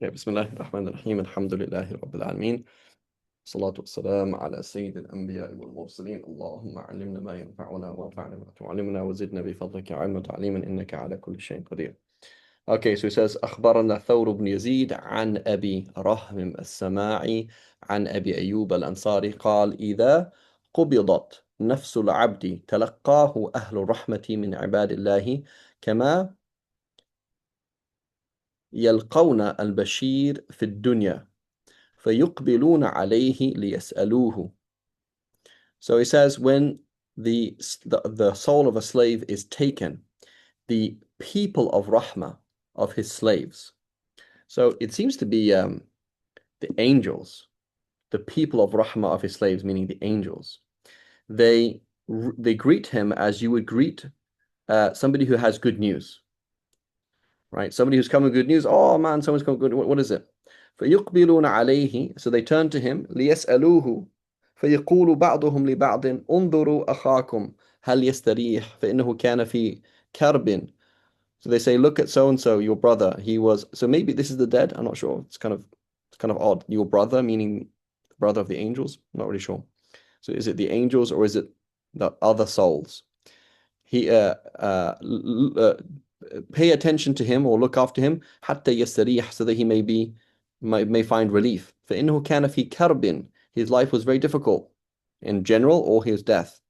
بسم الله الرحمن الرحيم الحمد لله رب العالمين الصلاة والسلام على سيد الأنبياء والمرسلين اللهم علمنا ما ينفعنا وانفعنا ما تعلمنا وزدنا بفضلك علما وتعليما إنك على كل شيء قدير. Okay, so he says أخبرنا ثور بن يزيد عن أبي رهم السماعي عن أبي أيوب الأنصاري قال إذا قبضت نفس العبد تلقاه أهل الرحمة من عباد الله كما يلقون البشير في الدنيا فيقبلون عليه ليسألوه. So he says when the soul of a slave is taken, the people of Rahmah, of his slaves. So it seems to be the angels, the people of Rahmah of his slaves, meaning the angels. They greet him as you would greet somebody who has good news, right? Somebody who's coming with good news. Oh man, someone's coming good. What is it? فيقبلون عليه, so they turn to him, ليسألوه, فيقول بعضهم لبعض انظروا أخاكم هل يستريح فإنه كان في كرب. So they say, look at so and so, your brother. He was, so maybe this is the dead. I'm not sure. It's kind of odd. Your brother, meaning the brother of the angels. I'm not really sure. So is it the angels or is it the other souls? He pay attention to him or look after him حتى يستريح, so that he may find relief. فإنه كان في كرب, his life was very difficult in general, or his death.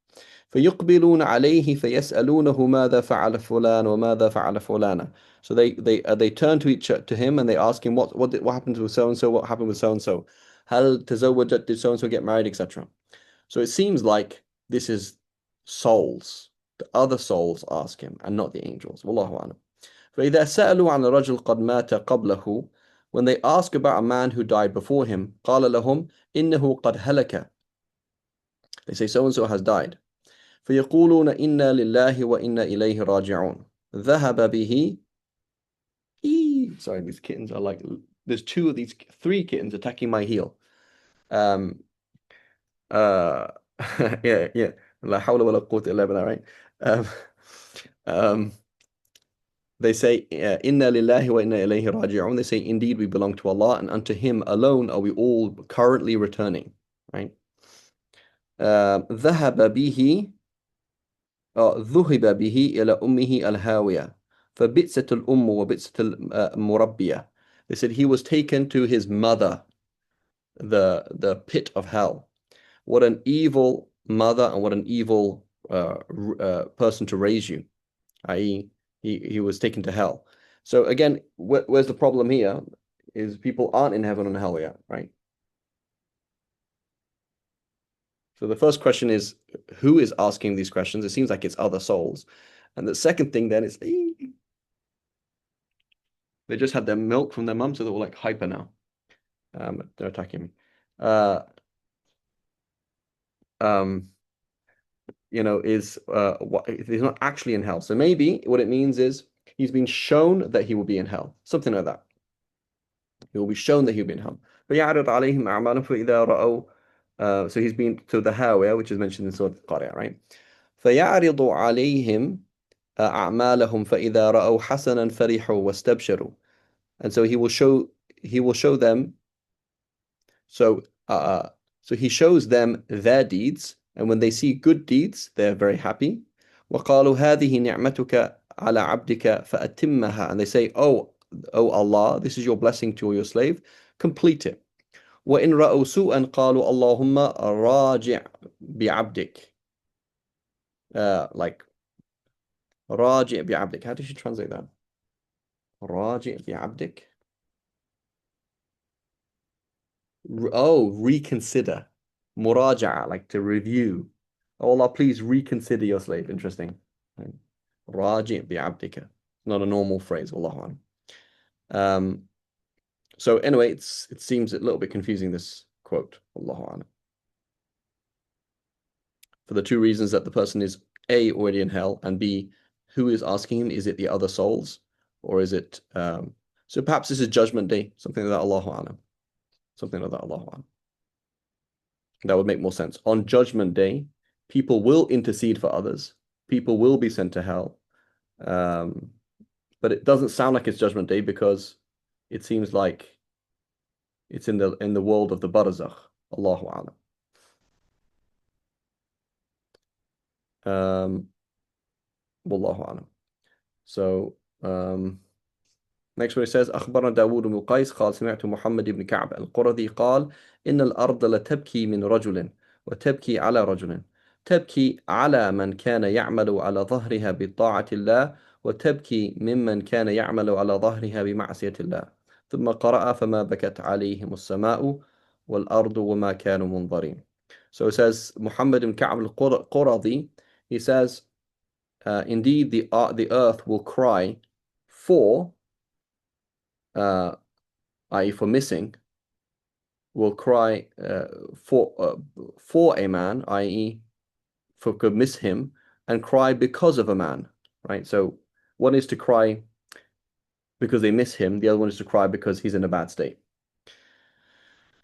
فيقبلون عليه فيسألونه ماذا فعل فلان وماذا فعل فلانة. So they turn to him and they ask him what happened to so and so, what happened with so and so. هل تزوجت, did so and so get married, etc. So it seems like this is souls. The other souls ask him and not the angels. Wallahu a'lam. فإذا سألوا عن رجل قد مات قبله, when they ask about a man who died before him, قال لهم إنه قد هلك. They say so and so has died. فيقولون إنا لله وإنا إليه راجعون. ذهب به. Sorry, these kittens are like, there's three kittens attacking my heel. Yeah. لا حول ولا قوة إلا بالله, right? They say, Inna lillahi wa inna ilayhi raji'un. They say, indeed, we belong to Allah, and unto Him alone are we all currently returning. Right? ذهب به ذهب به إلى أمه الهاوية فبئست الأم وبئست المربية. They said he was taken to his mother, the pit of hell. What an evil mother and what an evil person to raise you, i.e. he was taken to hell. So again, where's the problem here is people aren't in heaven and hell yet, right? So the first question is, who is asking these questions? It seems like it's other souls. And the second thing then is, they just had their milk from their mum, so they're all like hyper now. They're attacking me. He's not actually in hell. So maybe what it means is he's been shown that he will be in hell. Something like that. He will be shown that he'll be in hell. فَيَعْرِضْ عَلَيْهِمْ أَعْمَالُهُمْ فَإِذَا رَأَوْا. So he's been to the Hawiyah, which is mentioned in Surah Al-Qari'ah, right? فَيَعْرِضُ عَلَيْهِمْ أَعْمَالَهُمْ فَإِذَا رَأَوْا حَسَنًا فَرِحُوا وَاسْتَبْشِرُوا. And so he will show them. So he shows them their deeds, and when they see good deeds, they're very happy. وَقَالُوا هَذِهِ نِعْمَتُكَ عَلَى عَبْدِكَ فَأَتِمَّهَا. And they say, oh Allah, this is your blessing to your slave, complete it. وَإِنْ رَأَوْا سُوءًا قَالُوا اللَّهُمَّ رَاجِعْ بِعَبْدِكَ. Like راجع بعبدك. How did she translate that? راجع بعبدك. Reconsider. Muraja'a, like to review. Oh Allah, please reconsider your slave. Interesting. Raji' bi'abdika. Not a normal phrase. Wallahu a'lam. So anyway, it seems a little bit confusing, this quote. Wallahu a'lam. For the two reasons that the person is A, already in hell, and B, who is asking him? Is it the other souls? Or is it so perhaps this is judgment day, something like that, Allahu a'lam. Something like that, Allahu a'lam. That would make more sense. On Judgment Day, people will intercede for others. People will be sent to hell. But it doesn't sound like it's Judgment Day because it seems like It's in the world of the barzakh. Allahu a'lam. Wallahu a'lam. So next one it says أخبرنا داود بن قيس قال سمعت محمد بن كعب القرظي قال إن الأرض لتبكي من رجل وتبكي على رجل تبكي على من كان يعمل على ظهرها بطاعة الله وتبكي ممن كان يعمل على ظهرها بمعصية الله ثم قرأ فما بكت عليهم السماء والأرض وما كانوا منظرين. So it says Muhammad ibn Ka'b al-Quradi, he says indeed the earth will cry for i.e. for missing, will cry for a man, i.e. for could miss him, and cry because of a man, right? So one is to cry because they miss him, the other one is to cry because he's in a bad state.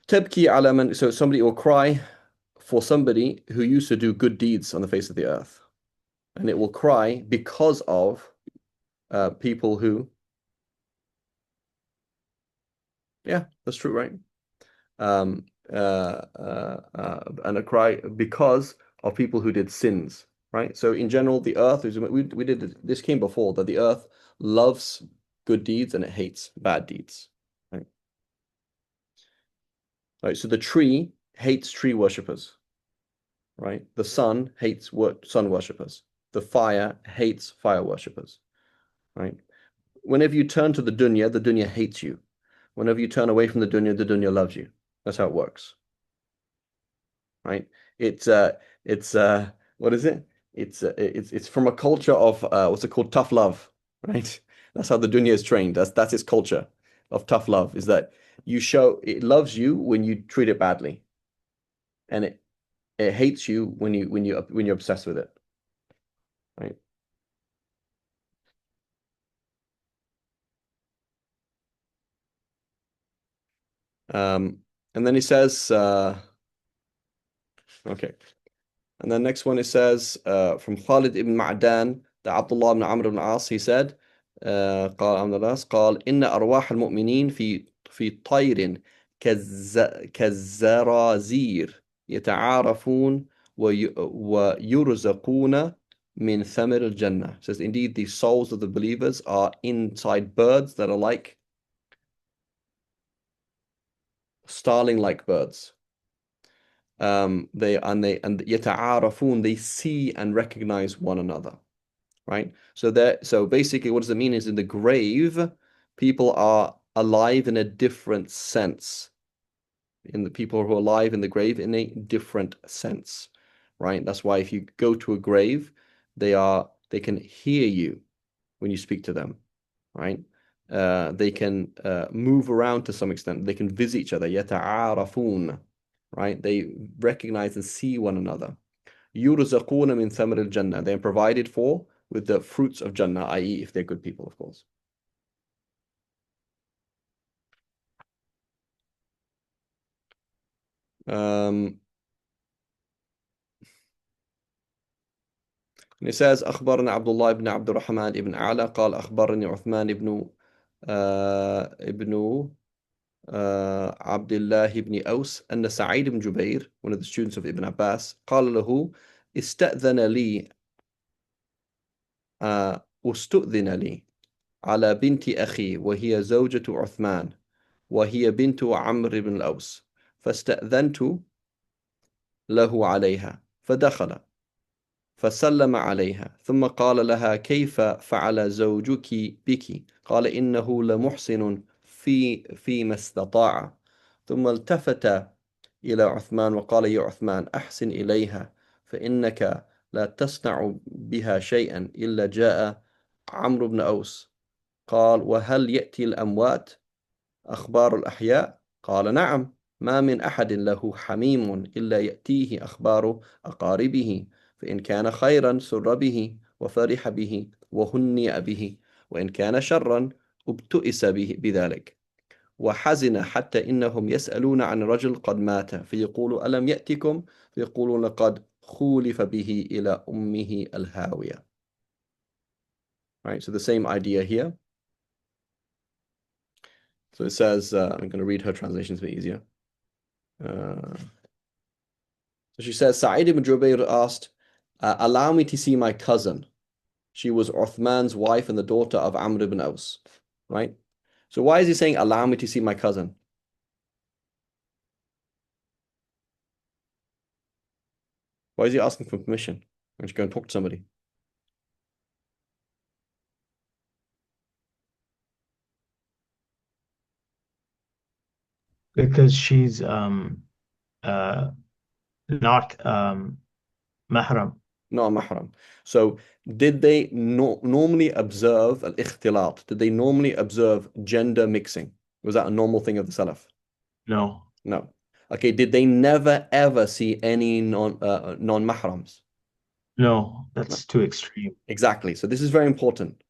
Tabki ala man, so somebody will cry for somebody who used to do good deeds on the face of the earth, and it will cry because of people who, yeah, that's true, right? And a cry because of people who did sins, right? So in general, the earth is, we did this came before, that the earth loves good deeds and it hates bad deeds, right? Right. So the tree hates tree worshippers, right? The sun hates sun worshippers. The fire hates fire worshippers, right? Whenever you turn to the dunya hates you. Whenever you turn away from the dunya loves you. That's how it works, right? It's what is it? It's from a culture of what's it called? Tough love, right? That's how the dunya is trained. That's its culture of tough love, is that you show it loves you when you treat it badly, and it hates you when you're obsessed with it, right? And then he says, okay. And then next one it says from Khalid ibn Ma'dan, the Abdullah ibn Amr ibn As, he said, قال عبد الله قال إن أرواح المؤمنين في طير كالزرازير يتعارفون ويرزقون من ثمر الجنة. It says indeed the souls of the believers are inside birds that are like starling-like birds. They يتعارفون, they see and recognize one another, right? So basically what does it mean is in the grave people are alive in a different sense. In the people who are alive in the grave in a different sense, right? That's why if you go to a grave, they can hear you when you speak to them, right? They can move around to some extent. They can visit each other. يتعارفون, right? They recognize and see one another. يرزقون من ثمر الجنة. They are provided for with the fruits of Jannah, i.e. if they're good people, of course. And it says أخبرنا عبد الله بن عبد الرحمن بن أعلى قال أخبرني عثمان ابن عبد الله بن أوس أن سعيد بن جبير, one of the students of Ibn Abbas, قال له استأذن لي استؤذن لي على بنت أخي وهي زوجة عثمان وهي بنت عمرو بن الأوس فاستأذنت له عليها فدخل فسلم عليها ثم قال لها كيف فعل زوجك بك؟ قال إنه لمحسن فيما استطاع. ثم التفت إلى عثمان وقال يا عثمان أحسن إليها فإنك لا تصنع بها شيئا إلا جاء عمرو بن أوس. قال وهل يأتي الأموات أخبار الأحياء؟ قال نعم ما من أحد له حميم إلا يأتيه أخبار أقاربه فإن كان خيرا سر به وفرح به وهنئ به وإن كان شرا ابتئس بذلك وحزن حتى إنهم يسألون عن رجل قد مات فيقول ألم يأتكم فيقولون قد خولف به إلى أمه الهاوية. Right, so the same idea here. So it says, I'm going to read her translation, it's a bit easier. So she says, Sa'id ibn Jubayr asked, allow me to see my cousin. She was Uthman's wife and the daughter of Amr ibn Aus, right? So why is he saying, allow me to see my cousin? Why is he asking for permission? Why don't you go and talk to somebody? Because she's not mahram. Not a mahram. So did they normally observe al-ikhtilat? Did they normally observe gender mixing? Was that a normal thing of the Salaf? No, No. Okay, did they never ever see any non-mahrams? no, No. that's too extreme. Exactly. So this is very important,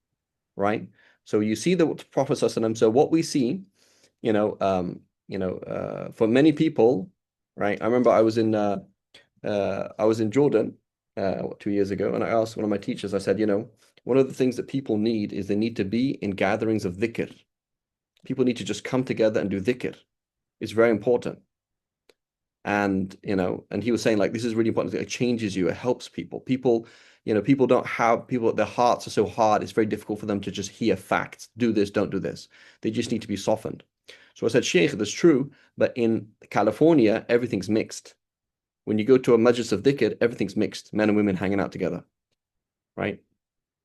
right? So you see the Prophet ﷺ, so what we see, for many people, right? I remember I was in Jordan 2 years ago, and I asked one of my teachers, I said, one of the things that people need is they need to be in gatherings of dhikr. People need to just come together and do dhikr. It's very important. And he was saying like this is really important. It changes you, it helps people. People don't have people, their hearts are so hard, it's very difficult for them to just hear facts. Do this, don't do this. They just need to be softened. So I said, Sheikh, that's true, but in California, everything's mixed. When you go to a majlis of dhikr, everything's mixed, men and women hanging out together, right?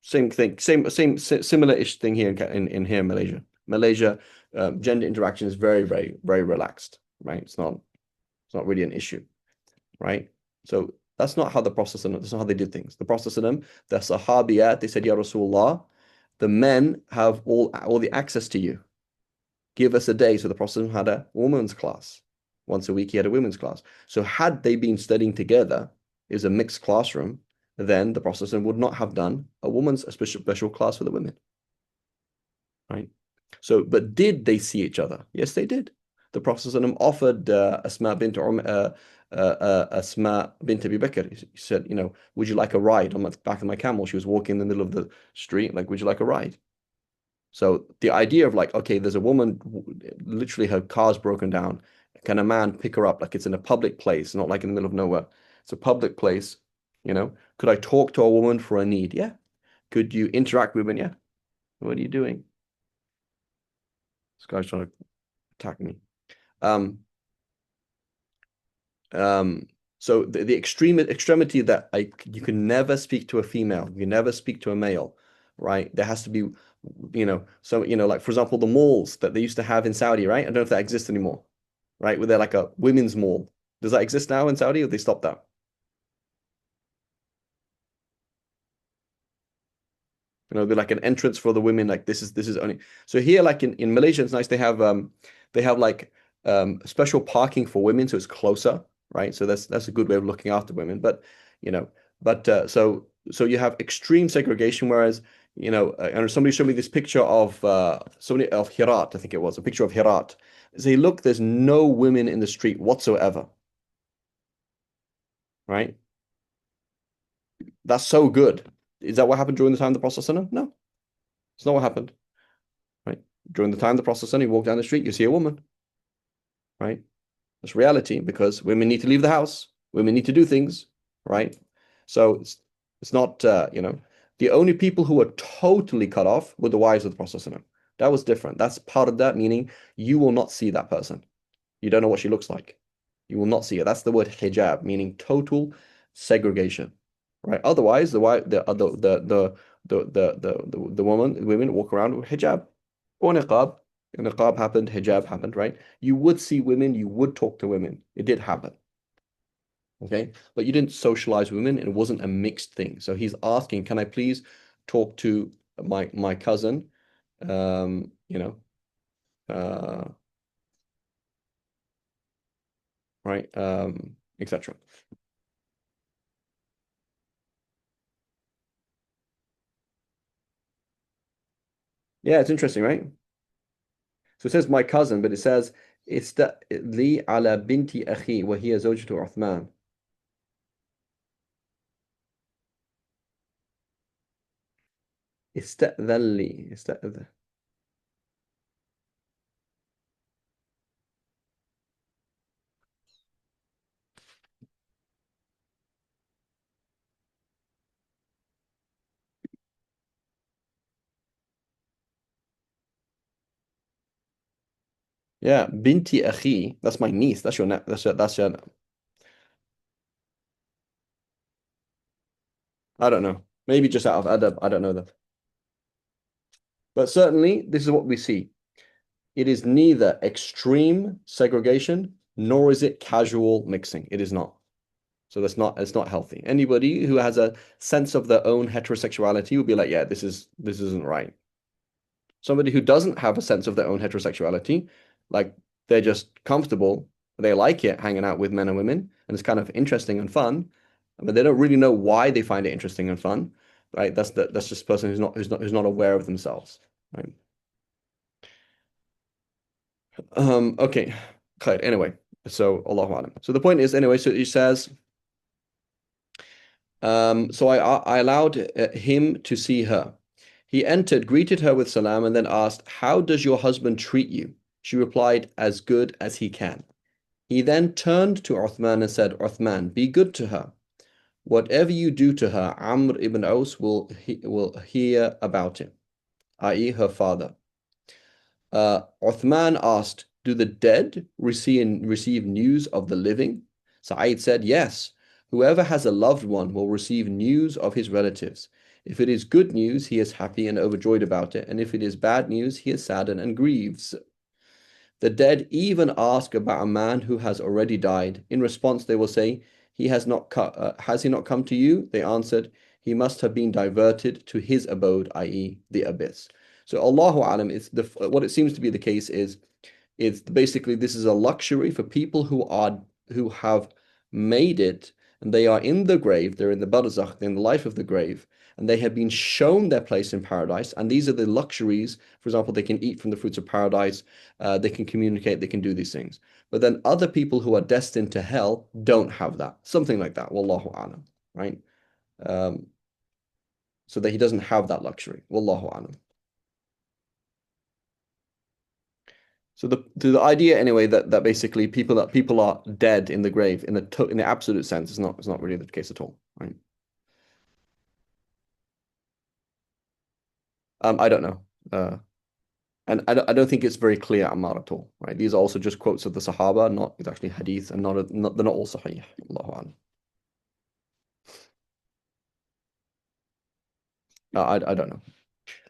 Same thing, similar-ish thing here in here in Malaysia. Malaysia, gender interaction is very, very, very relaxed, right? It's not really an issue, right? So that's not how the Prophet, that's not how they did things. The Prophet, the Sahabiyat, they said, Ya Rasulullah, the men have all the access to you. Give us a day. So the Prophet had a women's class. Once a week, he had a women's class. So had they been studying together, it was a mixed classroom, then the Prophet would not have done a special class for the women, right? So, but did they see each other? Yes, they did. The Prophet offered Asma bint Abi Bakr. He said, would you like a ride on the back of my camel? She was walking in the middle of the street, like, would you like a ride? So the idea of like, okay, there's a woman, literally her car's broken down. Can a man pick her up? Like it's in a public place, not like in the middle of nowhere. It's a public place, Could I talk to a woman for a need? Yeah. Could you interact with women? Yeah. What are you doing? This guy's trying to attack me. Um, um, so the extremity that you can never speak to a female, you can never speak to a male, right? There has to be, like for example, the malls that they used to have in Saudi, right? I don't know if that exists anymore, right? Where they're like a women's mall. Does that exist now in Saudi or they stopped that? They're like an entrance for the women, like this is only so here, like in Malaysia, it's nice. They have like special parking for women, so it's closer, right? So that's a good way of looking after women. But you know, so you have extreme segregation, whereas and somebody showed me this picture of somebody of Herat, I think it was a picture of Herat. Say, look, there's no women in the street whatsoever, right? That's so good. Is that what happened during the time of the Prophet? No, it's not what happened. Right? During the time of the Prophet, you walk down the street, you see a woman, right? That's reality because women need to leave the house. Women need to do things, right? So it's not, the only people who were totally cut off were the wives of the Prophet. That was different. That's part of that, meaning you will not see that person. You don't know what she looks like. You will not see it. That's the word hijab, meaning total segregation, right? Otherwise, the wife, the women walk around with hijab or niqab. Niqab happened, hijab happened, right? You would see women, you would talk to women. It did happen, okay? But you didn't socialize women, and it wasn't a mixed thing. So he's asking, can I please talk to my cousin? Um, you know, uh, right? Etc. Yeah, it's interesting, right? So it says my cousin, but it says استأذي على بنت أخي وهي زوجة عثمان. استأذن لي استأذن. Yeah, binti akhi. That's my niece. That's your that's your. I don't know. Maybe just out of adab. I don't know that. But certainly, this is what we see. It is neither extreme segregation nor is it casual mixing. It is not. So it's not healthy. Anybody who has a sense of their own heterosexuality will be like, yeah, this isn't right. Somebody who doesn't have a sense of their own heterosexuality, like they're just comfortable, they like it hanging out with men and women, and it's kind of interesting and fun, but they don't really know why they find it interesting and fun, right? That's just a person who's not aware of themselves, right? Okay. Anyway, so Allahu Alam. So the point is, anyway, so he says, so I allowed him to see her. He entered, greeted her with salam, and then asked, how does your husband treat you? She replied, as good as he can. He then turned to Uthman and said, Uthman, be good to her. Whatever you do to her, Amr ibn Aus will hear about it, i.e., her father. Uthman asked, do the dead receive news of the living? Sa'id said, yes. Whoever has a loved one will receive news of his relatives. If it is good news, he is happy and overjoyed about it, and if it is bad news, he is saddened and grieves. The dead even ask about a man who has already died. In response, they will say, has he not come to you? They answered, he must have been diverted to his abode, i.e., the abyss. So Allahu Alam, what it seems to be the case is basically this is a luxury for people who have made it and they are in the grave, they're in the barzakh, they're in the life of the grave, and they have been shown their place in paradise. And these are the luxuries. For example, they can eat from the fruits of paradise, they can communicate, they can do these things. But then other people who are destined to hell don't have that. Something like that. Wallahu alam, right? Um, so that he doesn't have that luxury. Wallahu alam. So the idea anyway that basically people are dead in the grave in the absolute sense is not really the case at all, right? I don't know. And I don't think it's very clear Ammar at all, right? These are also just quotes of the Sahaba, not it's actually hadith and they're not all sahih. Allahu a'lam. I don't know.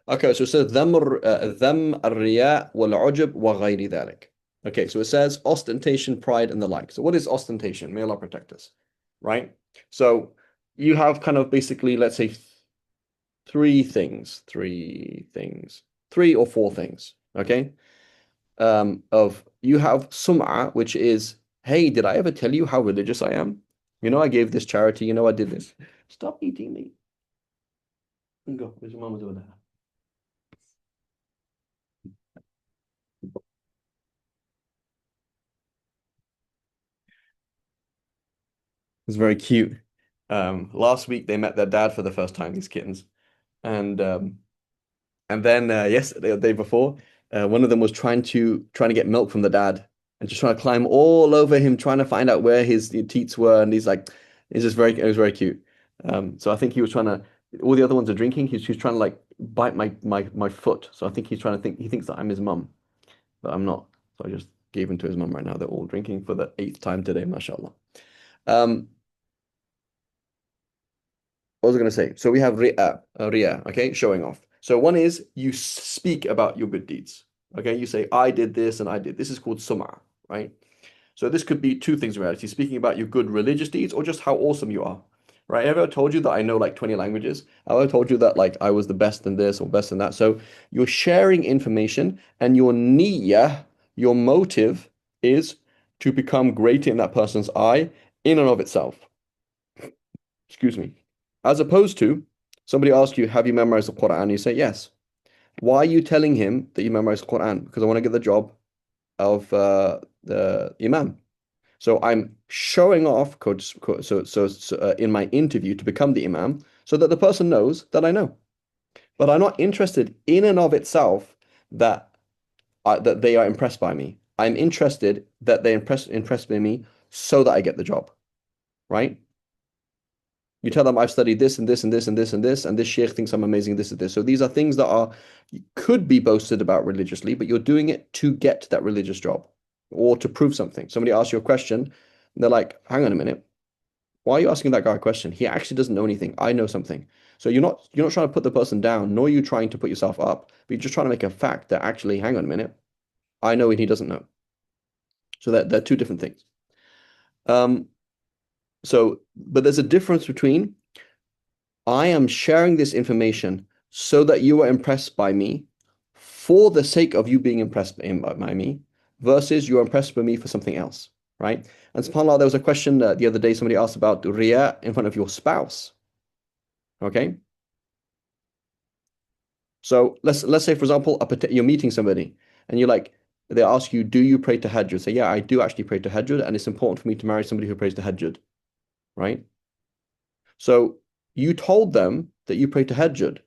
Okay, so it says ذم الرياء والعجب وغير ذلك. Okay, so it says ostentation, pride, and the like. So what is ostentation? May Allah protect us, right? So you have kind of basically, let's say, three or four things. Okay, of you have sum'ah, which is, hey, did I ever tell you how religious I am? You know, I gave this charity. You know, I did this. Stop eating me. Go. Where's your mama doing that? It's very cute. Last week they met their dad for the first time, these kittens, and then yesterday or the day before, one of them was trying to get milk from the dad and just trying to climb all over him, trying to find out where his teats were, and he's like, it was very cute. So I think he was trying to. All the other ones are drinking. He's trying to like bite my foot. So I think he thinks that I'm his mum, but I'm not. So I just gave him to his mum right now. They're all drinking for the eighth time today, mashallah. Um, What was I going to say? So we have riya, okay, showing off. So one is you speak about your good deeds. Okay, you say, I did this and I did. This is called sum'ah, right? So this could be two things in reality, speaking about your good religious deeds or just how awesome you are, right? Have I ever told you that I know like 20 languages? Have I ever told you that like I was the best in this or best in that? So you're sharing information and your niyyah, your motive is to become greater in that person's eye in and of itself. Excuse me. As opposed to somebody asks you, have you memorized the Quran? You say, yes. Why are you telling him that you memorized the Quran? Because I want to get the job of the Imam. So I'm showing off, in my interview to become the Imam, so that the person knows that I know. But I'm not interested in and of itself that that they are impressed by me. I'm interested that they impressed by me so that I get the job, right? You tell them I've studied this and this and this and this and this, and this sheikh thinks I'm amazing, this and this. So these are things that are could be boasted about religiously, but you're doing it to get that religious job or to prove something. Somebody asks you a question, and they're like, hang on a minute, why are you asking that guy a question? He actually doesn't know anything. I know something. So you're not trying to put the person down, nor are you trying to put yourself up, but you're just trying to make a fact that actually, hang on a minute, I know and he doesn't know. So that they're two different things. But there's a difference between I am sharing this information so that you are impressed by me for the sake of you being impressed by me versus you're impressed by me for something else, right? And subhanAllah, there was a question the other day somebody asked about riya in front of your spouse, okay? So let's say, for example, you're meeting somebody and they ask you, do you pray tahajjud? Say, yeah, I do actually pray tahajjud, and it's important for me to marry somebody who prays tahajjud, right? So you told them that you pray tahajjud.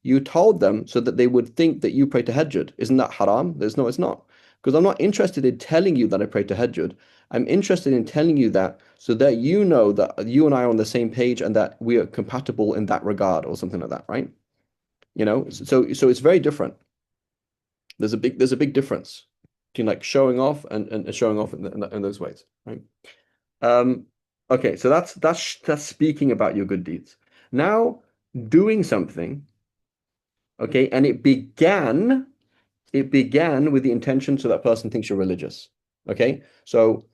You told them so that they would think that you pray tahajjud. Isn't that haram? No, it's not. Because I'm not interested in telling you that I pray tahajjud. I'm interested in telling you that so that you know that you and I are on the same page and that we are compatible in that regard or something like that, right? So it's very different. There's a big difference between like showing off and showing off in those ways, right? Um, okay, so that's speaking about your good deeds. Now, doing something, okay, and it began with the intention so that person thinks you're religious. Okay, so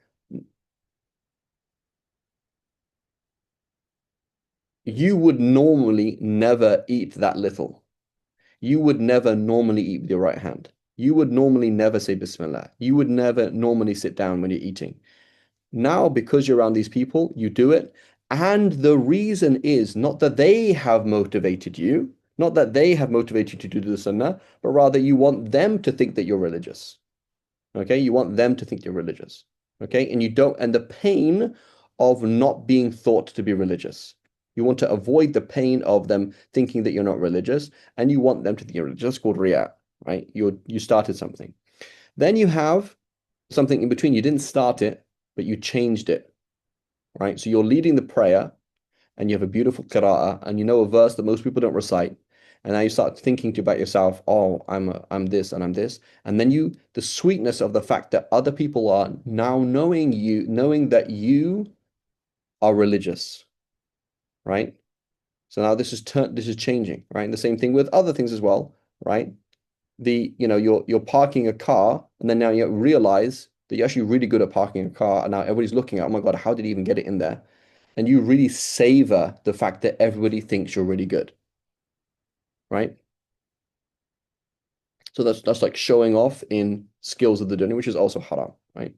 you would normally never eat that little. You would never normally eat with your right hand. You would normally never say Bismillah. You would never normally sit down when you're eating. Now, because you're around these people, you do it. And the reason is not that they have motivated you, not that they have motivated you to do the sunnah, but rather you want them to think that you're religious. Okay, you want them to think you're religious. Okay, and you don't, and the pain of not being thought to be religious. You want to avoid the pain of them thinking that you're not religious, and you want them to think you're religious. That's called riyah, right? You started something. Then you have something in between. You didn't start it, but you changed it, right? So you're leading the prayer, and you have a beautiful qira'ah, and you know a verse that most people don't recite, and now you start thinking about yourself, oh, I'm this and I'm this, and then the sweetness of the fact that other people are now knowing that you are religious, right? So now this is changing, right? And the same thing with other things as well, right? You're parking a car, and then now you realize that you're actually really good at parking a car, and now everybody's looking at, oh my God, how did he even get it in there? And you really savor the fact that everybody thinks you're really good, right? So that's like showing off in skills of the dunya, which is also haram, right?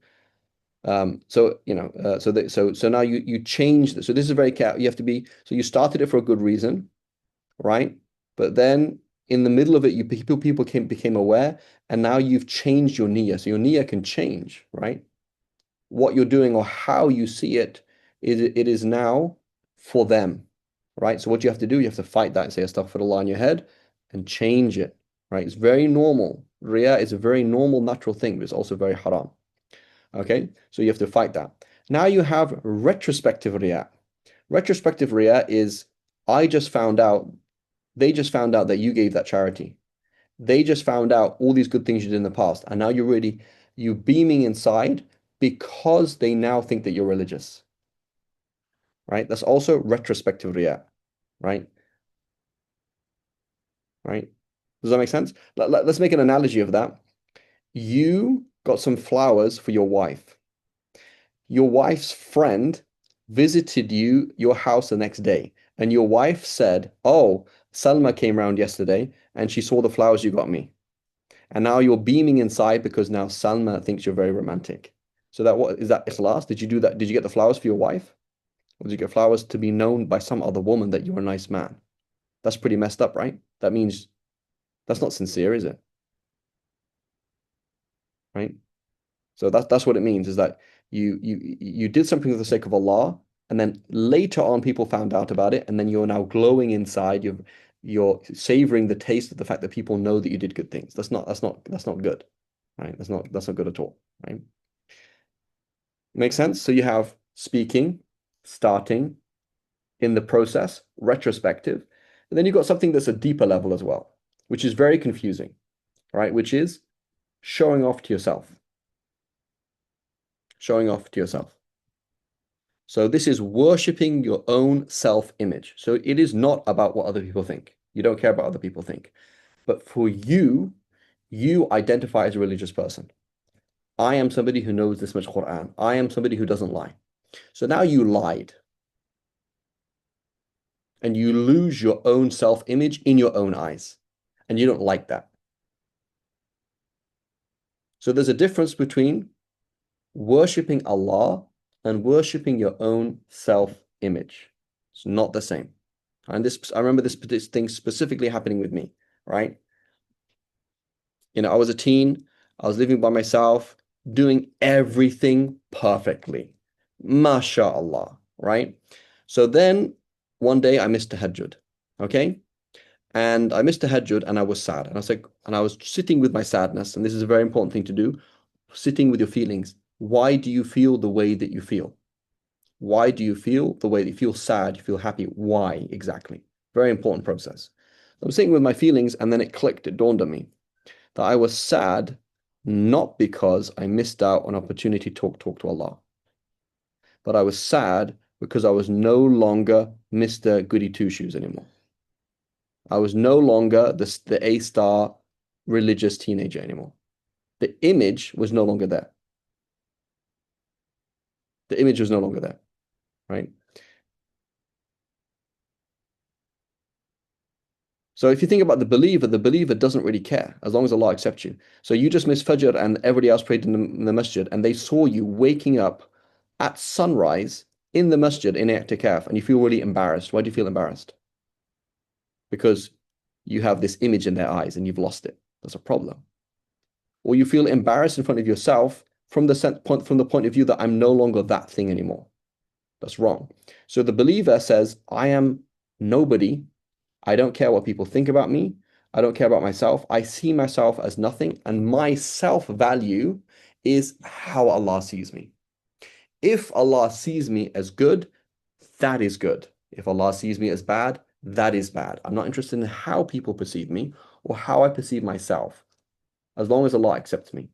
So now you change this. So this is very careful. You have to be. So you started it for a good reason, right? But then in the middle of it, people became aware, and now you've changed your niyyah. So your niyyah can change, right? What you're doing or how you see it is now for them, right? So what you have to do, you have to fight that and say astaghfirullah in your head and change it, right? It's very normal. Riyah is a very normal, natural thing, but it's also very haram. Okay, so you have to fight that. Now you have retrospective riyah. Retrospective riyah is they just found out that you gave that charity. They just found out all these good things you did in the past, and now you beaming inside because they now think that you're religious, right? That's also retrospective riyah, right? Right? Does that make sense? Let's make an analogy of that. You got some flowers for your wife. Your wife's friend visited your house the next day, and your wife said, "Oh, Salma came round yesterday, and she saw the flowers you got me." And now you're beaming inside because now Salma thinks you're very romantic. So what is that ikhlas? Did you do that? Did you get the flowers for your wife? Or did you get flowers to be known by some other woman that you're a nice man? That's pretty messed up, right? That means that's not sincere, is it? Right? So that's what it means, is that you did something for the sake of Allah, and then later on people found out about it, and then you're now glowing inside. You're savoring the taste of the fact that people know that you did good things. That's not good, right? That's not good at all, right? Makes sense? So you have speaking, starting, in the process, retrospective. And then you've got something that's a deeper level as well, which is very confusing, right? Which is showing off to yourself. Showing off to yourself. So this is worshipping your own self-image. So it is not about what other people think. You don't care about what other people think. But for you, you identify as a religious person. I am somebody who knows this much Quran. I am somebody who doesn't lie. So now you lied. And you lose your own self-image in your own eyes. And you don't like that. So there's a difference between worshipping Allah and worshipping your own self-image. It's not the same. And I remember this thing specifically happening with me, right? I was a teen, I was living by myself, doing everything perfectly. MashaAllah, right? So then one day I missed tahajjud, okay? And I missed tahajjud and I was sad. And I was sitting with my sadness, and this is a very important thing to do, sitting with your feelings. Why do you feel the way that you feel? Why do you feel the way that you feel sad, you feel happy? Why exactly? Very important process. I'm sitting with my feelings, and then it clicked, it dawned on me that I was sad not because I missed out on opportunity to talk to Allah, but I was sad because I was no longer Mr. Goody Two Shoes anymore. I was no longer the A-star religious teenager anymore. The image was no longer there. The image was no longer there, right? So if you think about the believer doesn't really care as long as Allah accepts you. So you just missed Fajr and everybody else prayed in the masjid, and they saw you waking up at sunrise in the masjid in i'tikaf, and you feel really embarrassed. Why do you feel embarrassed? Because you have this image in their eyes and you've lost it. That's a problem. Or you feel embarrassed in front of yourself from the point of view that I'm no longer that thing anymore. That's wrong. So the believer says, I am nobody. I don't care what people think about me. I don't care about myself. I see myself as nothing, and my self-value is how Allah sees me. If Allah sees me as good, that is good. If Allah sees me as bad, that is bad. I'm not interested in how people perceive me or how I perceive myself, as long as Allah accepts me,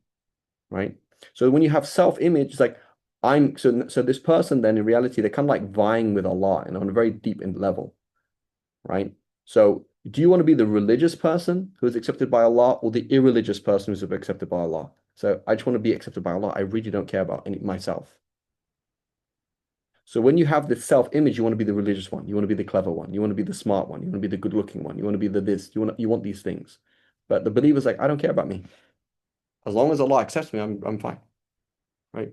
right? So when you have self-image, it's like so this person then in reality, they're kind of like vying with Allah and on a very deep level, right? So do you want to be the religious person who is accepted by Allah, or the irreligious person who's accepted by Allah? So I just want to be accepted by Allah. I really don't care about myself. So when you have this self-image, you want to be the religious one. You want to be the clever one. You want to be the smart one. You want to be the good-looking one. You want to be the this. You want these things. But the believer's like, I don't care about me. As long as Allah accepts me, I'm fine. Right?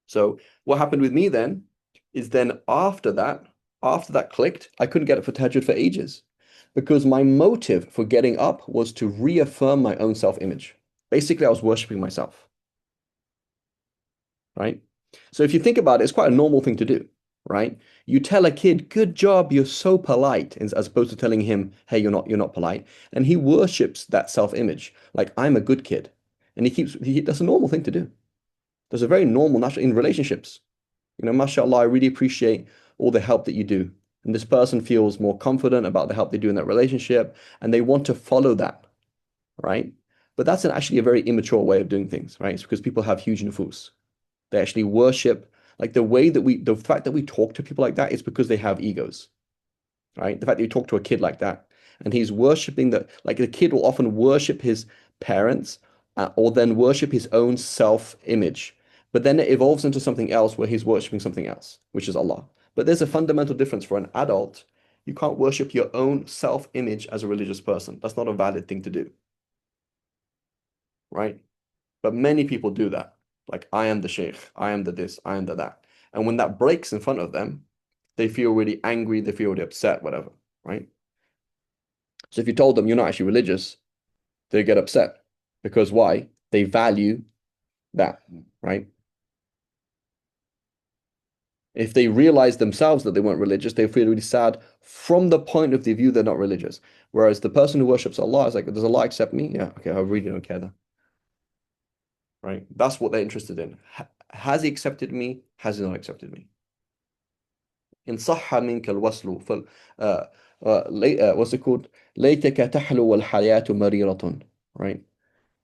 So what happened with me then is then after that clicked, I couldn't get up for tahajjud for ages because my motive for getting up was to reaffirm my own self-image. Basically, I was worshiping myself. Right? So if you think about it, it's quite a normal thing to do, right? You tell a kid, "Good job, you're so polite," as opposed to telling him, "Hey, you're not polite," and he worships that self-image, like I'm a good kid, and that's a normal thing to do. That's a very normal, natural in relationships. Mashallah, I really appreciate all the help that you do, and this person feels more confident about the help they do in that relationship, and they want to follow that, right? But that's actually a very immature way of doing things, right? It's because people have huge nufus. They actually worship, like the fact that we talk to people like that is because they have egos, right? The fact that you talk to a kid like that and he's worshiping like the kid will often worship his parents or then worship his own self-image. But then it evolves into something else where he's worshiping something else, which is Allah. But there's a fundamental difference for an adult. You can't worship your own self-image as a religious person. That's not a valid thing to do, right? But many people do that. Like, I am the sheikh, I am the this, I am the that. And when that breaks in front of them, they feel really angry, they feel really upset, whatever, right? So if you told them you're not actually religious, they get upset. Because why? They value that, right? If they realize themselves that they weren't religious, they feel really sad from the point of the view they're not religious. Whereas the person who worships Allah is like, does Allah accept me? Yeah, okay, I really don't care then. Right? That's what they're interested in. Has he accepted me? Has he not accepted me? إن صح منك الوصل what's it called? ليتك تحلو والحياة مريرة. Right?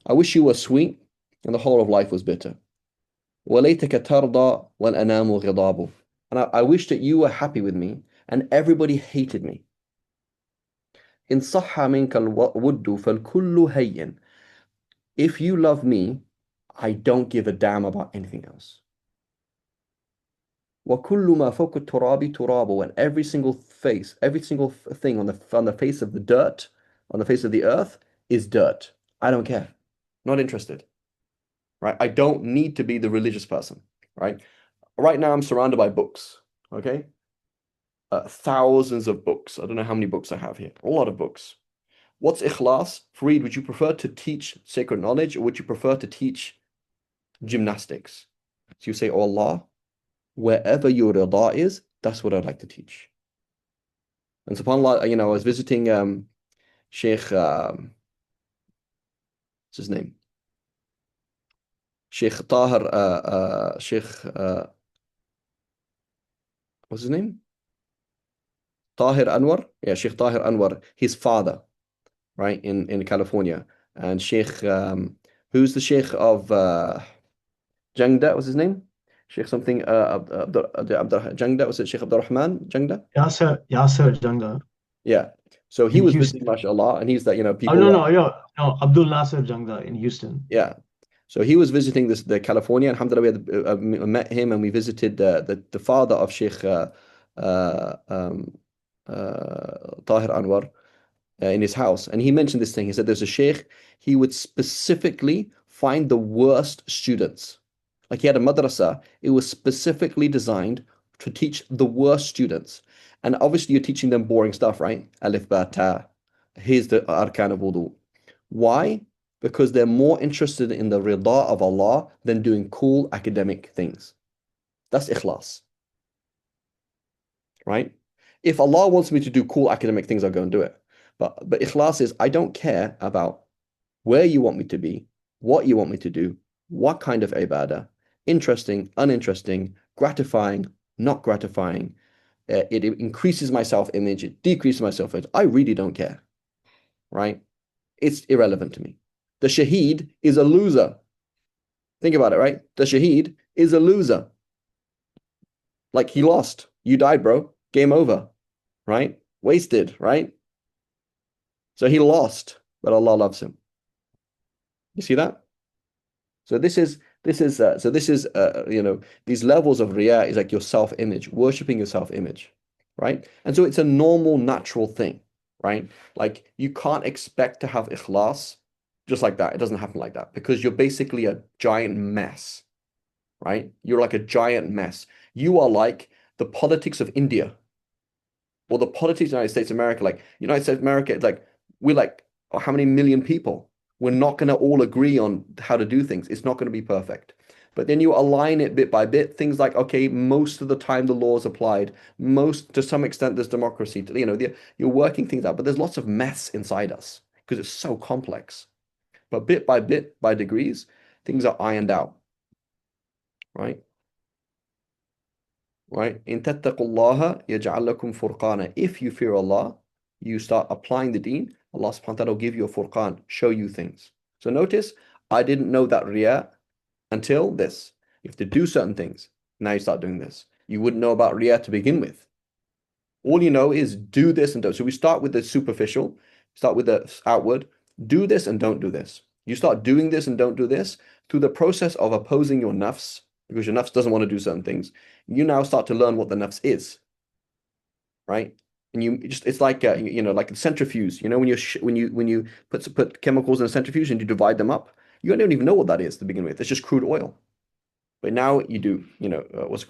I wish you were sweet and the whole of life was bitter. وليتك ترضى والأنام غضاب. And I wish that you were happy with me and everybody hated me. إن صح منك الود فالكل هين. If you love me, I don't give a damn about anything else. وكل ما فوق التراب تراب. And every single thing on the face of the dirt, on the face of the earth, is dirt. I don't care. Not interested. Right? I don't need to be the religious person. Right? Right now I'm surrounded by books. Okay? Thousands of books. I don't know how many books I have here. A lot of books. What's ikhlas? Fareed, would you prefer to teach sacred knowledge or would you prefer to teach gymnastics? So you say, oh Allah, wherever your rida is, that's what I'd like to teach. And subhanAllah, I was visiting Sheikh, what's his name? Sheikh Tahir, what's his name? Tahir Anwar? Yeah, Sheikh Tahir Anwar, his father, right, in California. And Sheikh, who's the Sheikh of Jangda, was his name? Sheikh something, Jangda, was it Sheikh Abdul Rahman Jangda? Yasser Janga Yeah. So he in was Houston. visiting, mashallah, and he's that, Oh, people. no, Abdul Nasser Janga in Houston. Yeah. So he was visiting the California. Alhamdulillah, we had, met him and we visited the father of Sheikh Tahir Anwar in his house. And he mentioned this thing. He said there's a sheikh, he would specifically find the worst students. Like he had a madrasa, it was specifically designed to teach the worst students. And obviously you're teaching them boring stuff, right? Alif, ba, ta. Here's the arkan of wudu. Why? Because they're more interested in the rida of Allah than doing cool academic things. That's ikhlas. Right? If Allah wants me to do cool academic things, I'll go and do it. But ikhlas is, I don't care about where you want me to be, what you want me to do, what kind of ibadah, interesting, uninteresting, gratifying, not gratifying. It increases my self-image, it decreases my self-image. I really don't care. Right? It's irrelevant to me. The shaheed is a loser. Think about it, right? The shaheed is a loser. Like he lost. You died, bro. Game over. Right? Wasted, right? So he lost, but Allah loves him. You see that? So this is these levels of riyah is like your self-image, worshipping your self-image, right? And so it's a normal, natural thing, right? Like you can't expect to have ikhlas just like that. It doesn't happen like that because you're basically a giant mess, right? You're like a giant mess. You are like the politics of India or the politics of the United States of America. Like United States of America, like we're like how many million people? We're not going to all agree on how to do things. It's not going to be perfect. But then you align it bit by bit. Things like, okay, most of the time the law is applied. To some extent, there's democracy. You're working things out, but there's lots of mess inside us because it's so complex. But bit, by degrees, things are ironed out. Right? Right? إن تتقوا الله يجعل لكم فرقانا. If you fear Allah, you start applying the deen, Allah subhanahu wa ta'ala will give you a furqan, show you things. So notice, I didn't know that riyah until this. You have to do certain things. Now you start doing this. You wouldn't know about riyah to begin with. All you know is do this and don't. So we start with the superficial, start with the outward, do this and don't do this. You start doing this and don't do this through the process of opposing your nafs, because your nafs doesn't want to do certain things. You now start to learn what the nafs is, right? And it's like like a centrifuge. When you put chemicals in a centrifuge and you divide them up, you don't even know what that is to begin with. It's just crude oil. But now you do, what's it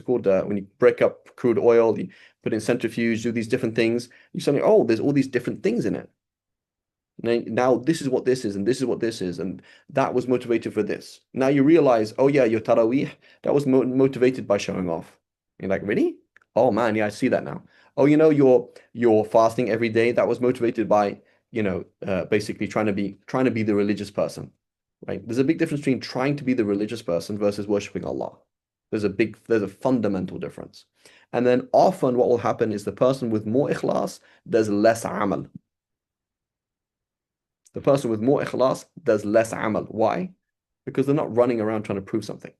called? When you break up crude oil, you put in centrifuge, do these different things. You suddenly, oh, there's all these different things in it. Now this is what this is, and this is what this is, and that was motivated for this. Now you realize, oh yeah, your tarawih, that was motivated by showing off. You're like, really? Oh man, yeah, I see that now. Oh, your fasting every day, that was motivated by, basically trying to be the religious person, right? There's a big difference between trying to be the religious person versus worshiping Allah. There's a fundamental difference. And then often what will happen is the person with more ikhlas does less amal. The person with more ikhlas does less amal. Why? Because they're not running around trying to prove something.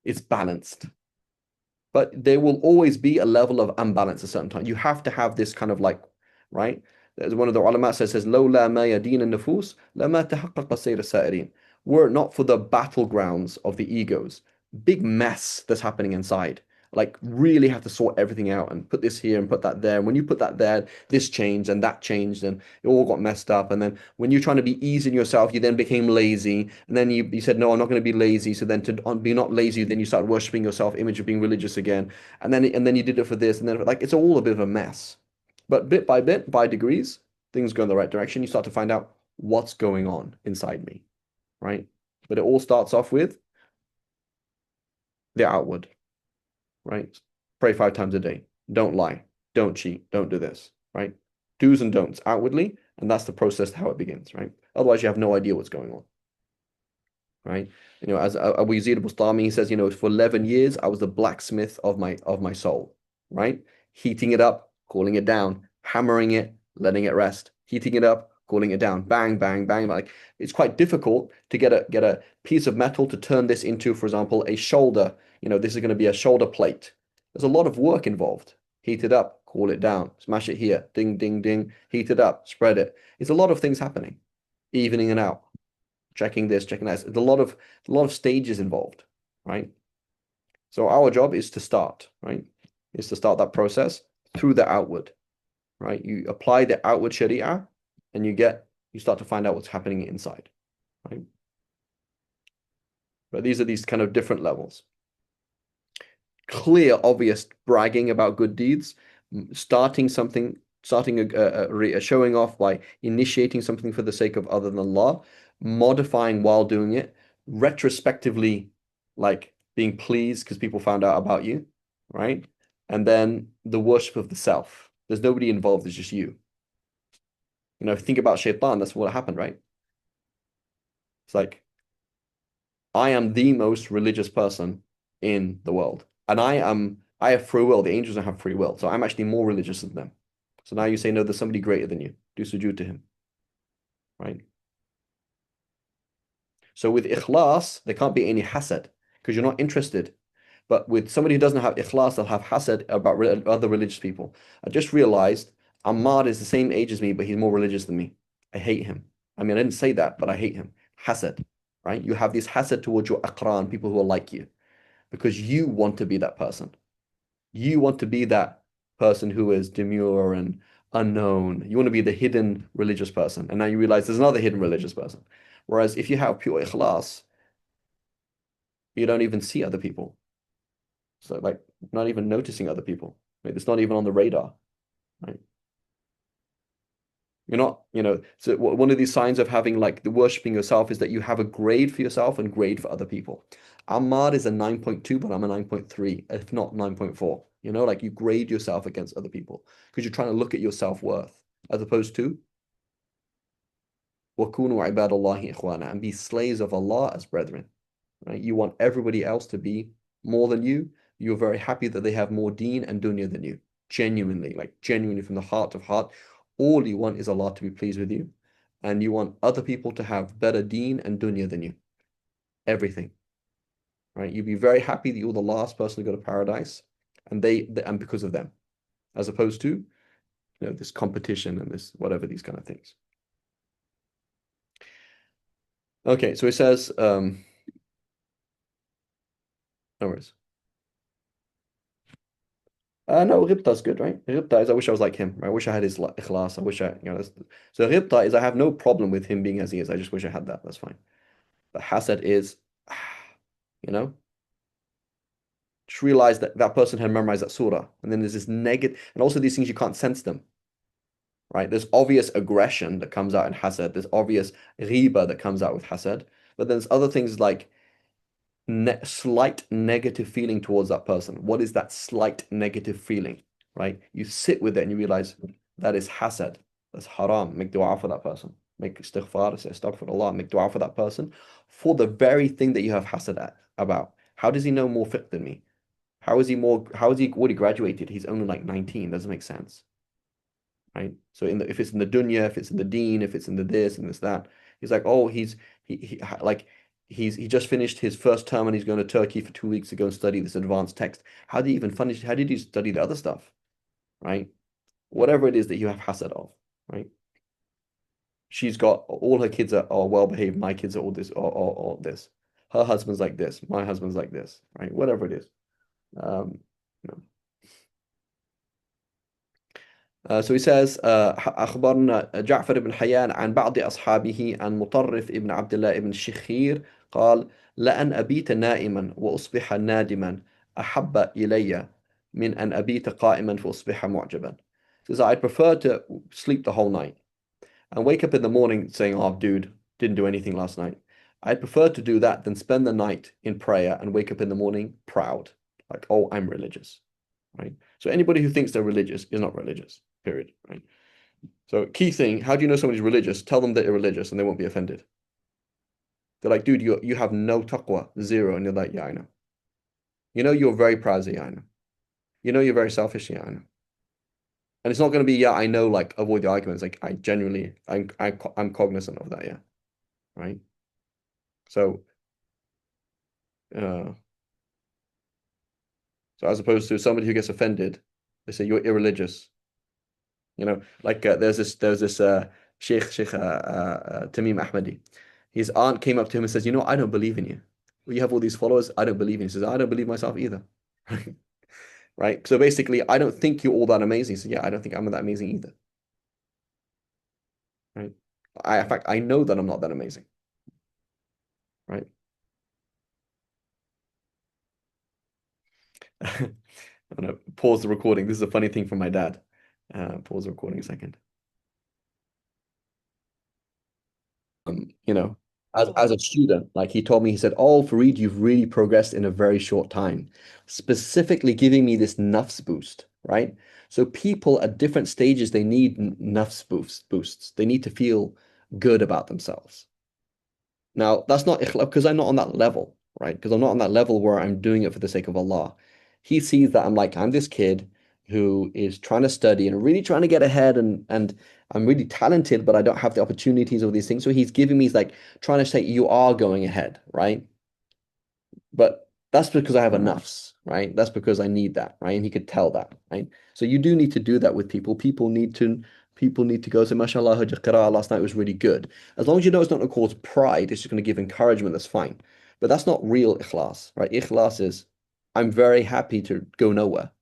It's balanced. But there will always be a level of unbalance at a certain time. You have to have this kind of like, right? There's one of the ulama says, لولا ما يدين النفوس لما تحقق سير السائرين. Were it not for the battlegrounds of the egos, big mess that's happening inside. Like really have to sort everything out and put this here and put that there. And when you put that there, this changed and that changed and it all got messed up. And then when you're trying to be easy in yourself, you then became lazy. And then you said, no, I'm not going to be lazy. So then to be not lazy, then you start worshiping yourself, image of being religious again. And then you did it for this. And then like it's all a bit of a mess. But bit, by degrees, things go in the right direction. You start to find out what's going on inside me, right? But it all starts off with the outward, right? Pray 5 times a day. Don't lie. Don't cheat. Don't do this, right? Do's and don'ts outwardly, and that's the process how it begins, right? Otherwise, you have no idea what's going on, right? You know, as Abu Yazid al-Bustami, he says, you know, for 11 years, I was the blacksmith of my soul, right? Heating it up, cooling it down, hammering it, letting it rest, heating it up, cooling it down, bang, bang, bang. Like it's quite difficult to get a piece of metal to turn this into, for example, a shoulder. You know, this is going to be a shoulder plate. There's a lot of work involved. Heat it up, cool it down, smash it here, ding, ding, ding, heat it up, spread it. It's a lot of things happening, evening it out, checking this, checking that. There's a lot of stages involved, right? So our job is to start, right? Is to start that process through the outward, right? You apply the outward sharia and you start to find out what's happening inside, right? But these are these kind of different levels. Clear, obvious bragging about good deeds, starting a showing off by initiating something for the sake of other than Allah, modifying while doing it, retrospectively, like being pleased because people found out about you, right? And then the worship of the self. There's nobody involved, it's just you. You know, if you think about shaitan, that's what happened, right? It's like, I am the most religious person in the world. And I have free will. The angels don't have free will. So I'm actually more religious than them. So now you say, no, there's somebody greater than you. Do sujood to him. Right? So with ikhlas, there can't be any hasad because you're not interested. But with somebody who doesn't have ikhlas, they'll have hasad about other religious people. I just realized Ammar is the same age as me, but he's more religious than me. I hate him. I mean, I didn't say that, but I hate him. Hasad, right? You have this hasad towards your aqran, people who are like you, because you want to be that person. You want to be that person who is demure and unknown. You want to be the hidden religious person. And now you realize there's another hidden religious person. Whereas if you have pure ikhlas, you don't even see other people. So like not even noticing other people. Like, it's not even on the radar, right? You're not, you know, so one of these signs of having like the worshipping yourself is that you have a grade for yourself and grade for other people. Ammar is a 9.2, but I'm a 9.3, if not 9.4. You know, like you grade yourself against other people because you're trying to look at your self-worth as opposed to وَكُونُوا عِبَادَ اللَّهِ إِخْوَانًا, and be slaves of Allah as brethren. Right? You want everybody else to be more than you. You're very happy that they have more deen and dunya than you. Genuinely, like genuinely from the heart of heart. All you want is Allah to be pleased with you. And you want other people to have better deen and dunya than you. Everything. Right? You'd be very happy that you're the last person to go to paradise and and because of them. As opposed to, you know, this competition and this whatever, these kind of things. Okay, so it says no worries. No, Ghibta is good, right? Ghibta is, I wish I was like him, right? I wish I had his ikhlas. I wish I, you know, so Ghibta is, I have no problem with him being as he is. I just wish I had that. That's fine. But Hasad is, you know, just realize that that person had memorized that surah. And then there's this negative, and also these things, you can't sense them, right? There's obvious aggression that comes out in Hasad. There's obvious riba that comes out with Hasad. But there's other things like slight negative feeling towards that person. What is that slight negative feeling, right? You sit with it and you realize that is hasad. That's haram. Make dua for that person. Make istighfar, say astaghfirullah, make dua for that person for the very thing that you have hasad about. How does he know more fiqh than me? How is he already graduated? He's only like 19. Doesn't make sense. Right? So if it's in the dunya, if it's in the deen, if it's in the this and this that, he's like, oh, he just finished his first term and he's going to Turkey for 2 weeks to go and study this advanced text. How did he even finish? How did he study the other stuff? Right? Whatever it is that you have hasad of, right? She's got all her kids are well behaved. My kids are all this or this. Her husband's like this. My husband's like this, right? Whatever it is. You know. So he says أخبرنا جعفر بن حيان عن بعض أصحابه عن مطرف ابن عبد الله ابن الشخير قال لأن أبيت نائما وأصبح نادما أحب إلي من أن أبيت قائما فأصبح معجبا. He says I'd prefer to sleep the whole night and wake up in the morning saying, oh, dude, didn't do anything last night. I'd prefer to do that than spend the night in prayer and wake up in the morning proud, like, oh, I'm religious, right? So anybody who thinks they're religious is not religious, period, right? So key thing, how do you know somebody's religious? Tell them that they're religious and they won't be offended. They're like, dude, you have no taqwa, zero. And you're like, yeah, I know. You know, you're very proud, yeah, I know. You know, you're very selfish, yeah, I know. And it's not going to be, yeah, I know, like, avoid the arguments. Like, I genuinely, I'm cognizant of that, yeah, right? So, so as opposed to somebody who gets offended, they say you're irreligious. You know, like there's this Sheikh Tamim Ahmadi. His aunt came up to him and says, "You know, I don't believe in you. Well, you have all these followers. I don't believe in you." He says, "I don't believe myself either." Right? So basically, I don't think you're all that amazing. So yeah, I don't think I'm that amazing either. Right? In fact, I know that I'm not that amazing. Right? I'm gonna pause the recording. This is a funny thing from my dad. Pause the recording a second. You know, as a student, like he told me, he said, "Oh, Fareed, you've really progressed in a very short time," specifically giving me this nafs boost, right? So people at different stages, they need nafs boosts. They need to feel good about themselves. Now, that's not ikhlas because I'm not on that level, right? Because I'm not on that level where I'm doing it for the sake of Allah. He sees that I'm this kid who is trying to study and really trying to get ahead and I'm really talented, but I don't have the opportunities of these things. So he's giving me, he's like trying to say you are going ahead, right? But that's because I have a nafs, right? That's because I need that, right? And he could tell that, right? So you do need to do that with people. People need to go say, mashallah, I heard your qira'ah last night was really good. As long as you know it's not going to cause pride, it's just going to give encouragement, that's fine. But that's not real ikhlas, right? Ikhlas is, I'm very happy to go nowhere.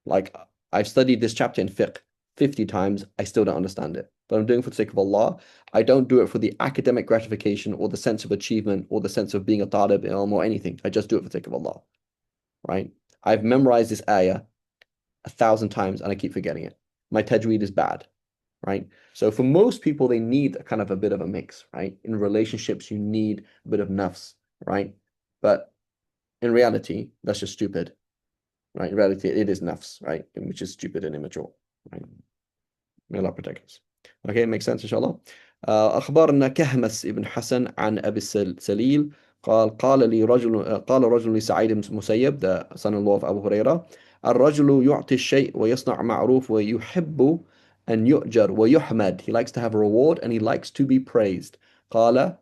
Like I've studied this chapter in fiqh 50 times, I still don't understand it. But I'm doing it for the sake of Allah. I don't do it for the academic gratification or the sense of achievement or the sense of being a talib ilm or anything. I just do it for the sake of Allah, right? I've memorized this ayah 1,000 times and I keep forgetting it. My tajweed is bad, right? So for most people, they need a kind of a bit of a mix, right? In relationships, you need a bit of nafs, right? But in reality, that's just stupid, right? In reality, it is nafs, right? Which is stupid and immature, right? May Allah protect us. Okay, makes sense, inshallah. أخبرنا كهمس ابن حسن عن أبي السليل قال رجل لسعيد بن مسيب, the son-in-law of Abu Huraira, الرجل يعطي الشيء ويصنع معروف ويحب أن يؤجر ويحمد. He likes to have a reward and he likes to be praised. قال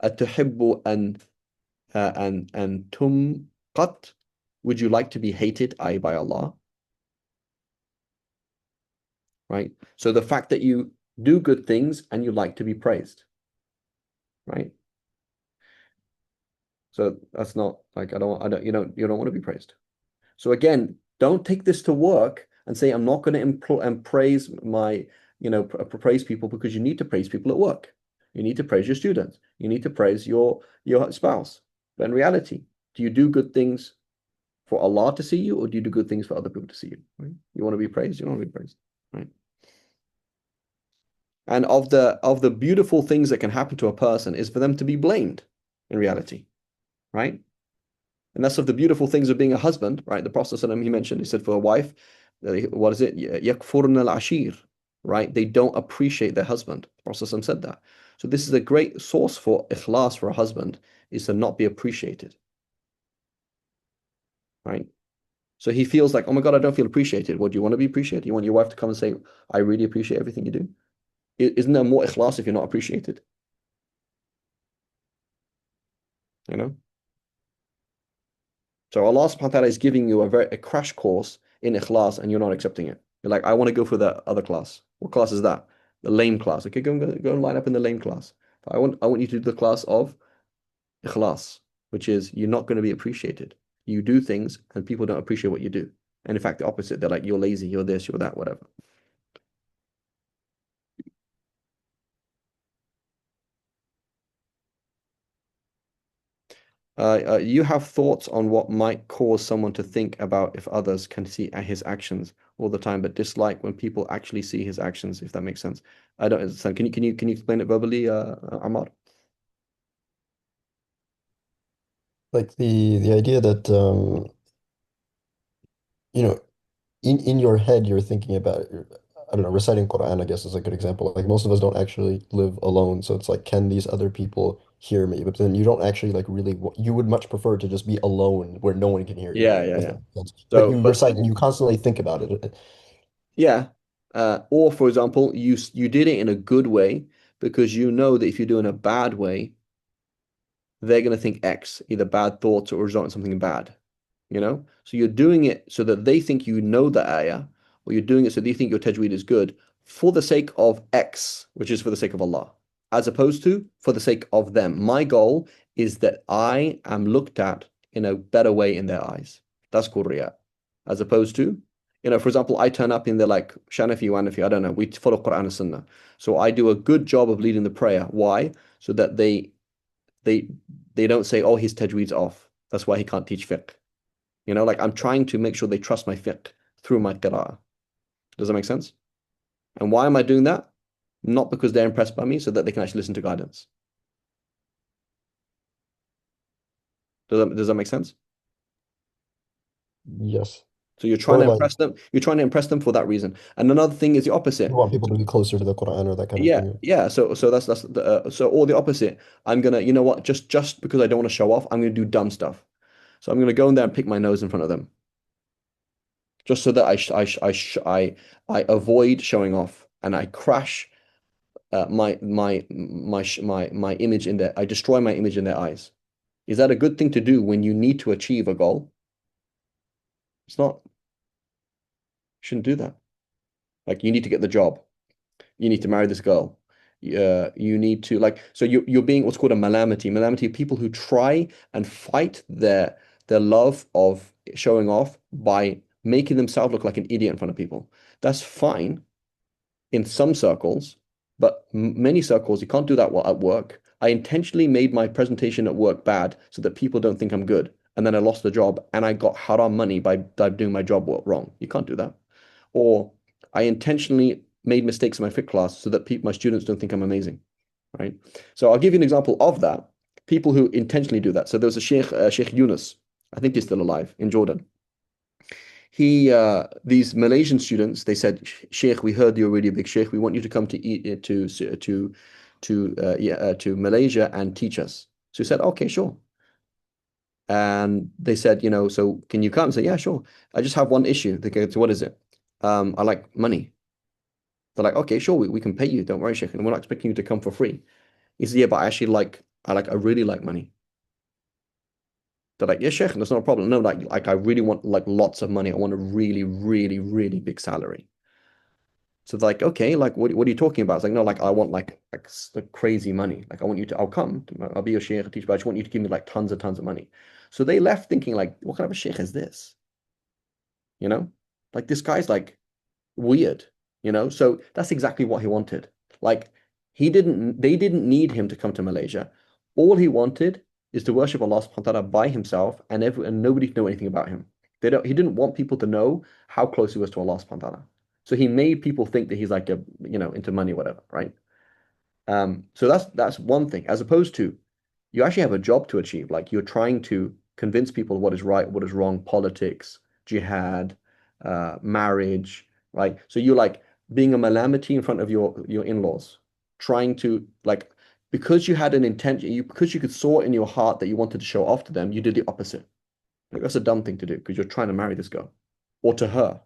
أتحب أن تمقت? Would you like to be hated, i.e. by Allah? Right? So the fact that you do good things and you like to be praised, right? So that's not like you don't want to be praised. So again, don't take this to work and say I'm not going to praise praise people, because you need to praise people at work. You need to praise your students. You need to praise your spouse. But in reality, do you do good things for Allah to see you, or do you do good things for other people to see you? Right? You want to be praised, you want to be praised, right? And of the beautiful things that can happen to a person is for them to be blamed in reality, right? And that's of the beautiful things of being a husband, right? The Prophet ﷺ, he mentioned, he said for a wife, what is it? يَكْفُرْنَ الْعَشِيرِ, right? They don't appreciate their husband. The Prophet ﷺ said that. So this is a great source for ikhlas for a husband, is to not be appreciated, right? So he feels like, oh my God, I don't feel appreciated. What do you want to be appreciated? You want your wife to come and say, I really appreciate everything you do? Isn't there more ikhlas if you're not appreciated? You know? So Allah subhanahu wa ta'ala is giving you a crash course in ikhlas and you're not accepting it. You're like, I want to go for the other class. What class is that? The lame class. Okay, go and line up in the lame class. But I want you to do the class of ikhlas, which is you're not going to be appreciated. You do things and people don't appreciate what you do. And in fact, the opposite. They're like, you're lazy, you're this, you're that, whatever. You have thoughts on what might cause someone to think about if others can see his actions all the time, but dislike when people actually see his actions, if that makes sense. I don't understand. Can you explain it verbally, Ahmad? Like the idea that you know, in your head you're thinking about I don't know, reciting Quran, I guess is a good example. Like most of us don't actually live alone, so it's like, can these other people hear me? But then you don't actually like really you would much prefer to just be alone where no one can hear you, Yeah, yeah, if yeah. that makes sense. But So, you but recite and you constantly think about it. yeah. Or for example, you did it in a good way because you know that if you do it in a bad way, they're going to think X, either bad thoughts or result in something bad. You know? So you're doing it so that they think you know the ayah, or you're doing it so they think your tajweed is good for the sake of X, which is for the sake of Allah, as opposed to for the sake of them. My goal is that I am looked at in a better way in their eyes. That's called riyah. As opposed to, for example, I turn up in the like Shanafi, Wanafi, I don't know, we follow Quran and Sunnah. So I do a good job of leading the prayer. Why? So that they they don't say, oh, his tajweed's off. That's why he can't teach fiqh. Like I'm trying to make sure they trust my fiqh through my qira'ah. Does that make sense? And why am I doing that? Not because they're impressed by me, so that they can actually listen to guidance. Does that make sense? Yes. So you're trying Or to like impress them. You're trying to impress them for that reason. And another thing is the you opposite. want people to be closer to the Quran or that kind of Yeah, thing. yeah. So that's so or the opposite. I'm gonna, you know what? Just because I don't want to show off, I'm gonna do dumb stuff. So I'm gonna go in there and pick my nose in front of them, just so that I avoid showing off and I crash my image in I destroy my image in their eyes. Is that a good thing to do when you need to achieve a goal? It's not. You shouldn't do that. Like you need to get the job. You need to marry this girl. You need to like so you're being what's called a malamity. Malamity, people who try and fight their love of showing off by making themselves look like an idiot in front of people. That's fine in some circles, but many circles, you can't do that at work. I intentionally made my presentation at work bad so that people don't think I'm good. And then I lost the job and I got haram money by doing my job wrong. You can't do that. Or I intentionally made mistakes in my fit class so that my students don't think I'm amazing, right? So I'll give you an example of that. People who intentionally do that. So there was a Sheikh Yunus, I think he's still alive in Jordan. These Malaysian students, they said, Sheikh, we heard you're really a big Sheikh. We want you to come to eat to Malaysia and teach us. So he said, okay, sure. And they said, so can you come? I said, yeah, sure. I just have one issue. They go, so what is it? I like money. They're like, okay, sure, we can pay you. Don't worry, Sheikh. And we're not expecting you to come for free. He said, yeah, but I really like money. They're like, yeah, Sheikh, that's not a problem. No, like I really want like lots of money. I want a really, really, really big salary. So they're like, okay, like what are you talking about? It's like, no, like I want like crazy money. Like I'll come, I'll be your sheikh, teach, but I just want you to give me like tons and tons of money. So they left thinking like, what kind of a sheikh is this? You know, like this guy's like weird, So that's exactly what he wanted. Like they didn't need him to come to Malaysia. All he wanted is to worship Allah subhanahu wa ta'ala by himself and nobody to know anything about him. He didn't want people to know how close he was to Allah subhanahu wa ta'ala. So he made people think that he's like into money, whatever, right? So that's one thing, as opposed to you actually have a job to achieve. Like you're trying to convince people what is right, what is wrong, politics, jihad, marriage, right? So you're like being a malamity in front of your in-laws, trying to like because you had an intention, because you could saw in your heart that you wanted to show off to them, you did the opposite. Like, that's a dumb thing to do because you're trying to marry this girl or to her.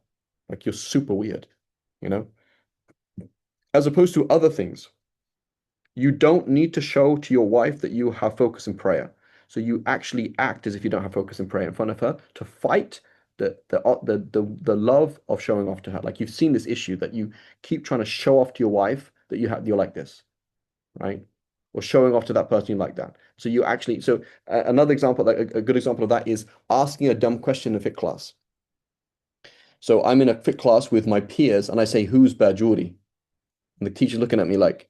Like, you're super weird, you know? As opposed to other things. You don't need to show to your wife that you have focus in prayer. So you actually act as if you don't have focus in prayer in front of her to fight the love of showing off to her. Like, you've seen this issue that you keep trying to show off to your wife that you're like this, right? Or showing off to that person you like that. So you actually, another example, like a good example of that is asking a dumb question in a fiqh class. So I'm in a fiqh class with my peers and I say, who's Bajuri? And the teacher's looking at me like,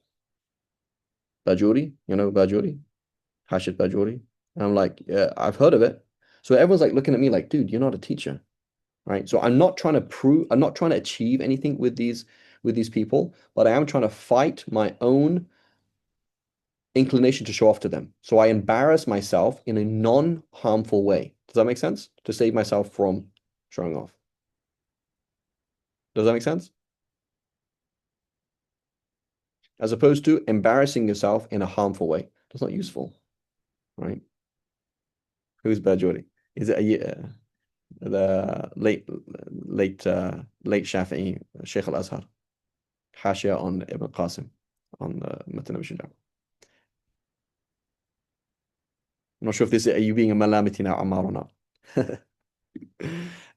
Bajuri? You know Bajuri? Hashid Bajuri? And I'm like, yeah, I've heard of it. So everyone's like looking at me like, dude, you're not a teacher, right? So I'm not trying to achieve anything with these people, but I am trying to fight my own inclination to show off to them. So I embarrass myself in a non-harmful way. Does that make sense? To save myself from showing off. Does that make sense? As opposed to embarrassing yourself in a harmful way. That's not useful, right? Who's Bajuri? Is it the late Shafi'i, Sheikh al-Azhar, Hashia on Ibn Qasim, on the Matan al-Shujaa. I'm not sure if are you being a malamity now, Ammar, or not.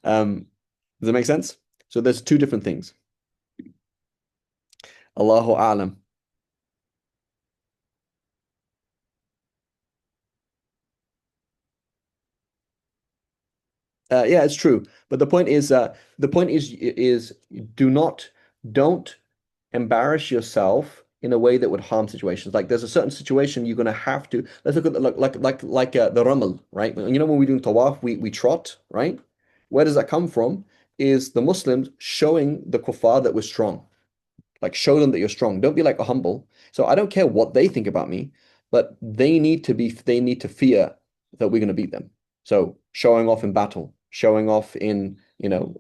Does that make sense? So there's two different things. Allahu A'lam. Yeah, it's true. But the point is don't embarrass yourself in a way that would harm situations. Like, there's a certain situation you're going to have to. Let's look at the ramal, right? You know, when we're doing tawaf, we trot, right? Where does that come from? Is the Muslims showing the kuffar that we're strong. Like, show them that you're strong. Don't be like a humble. So I don't care what they think about me, but they need to fear that we're going to beat them. So showing off in battle, showing off in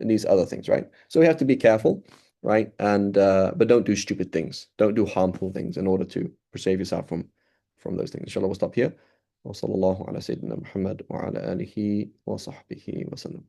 these other things, right? So we have to be careful, right? And but don't do stupid things. Don't do harmful things in order to save yourself from those things. Inshallah, we'll stop here. وصلى الله على سيدنا محمد وعلى آله وصحبه وسلم.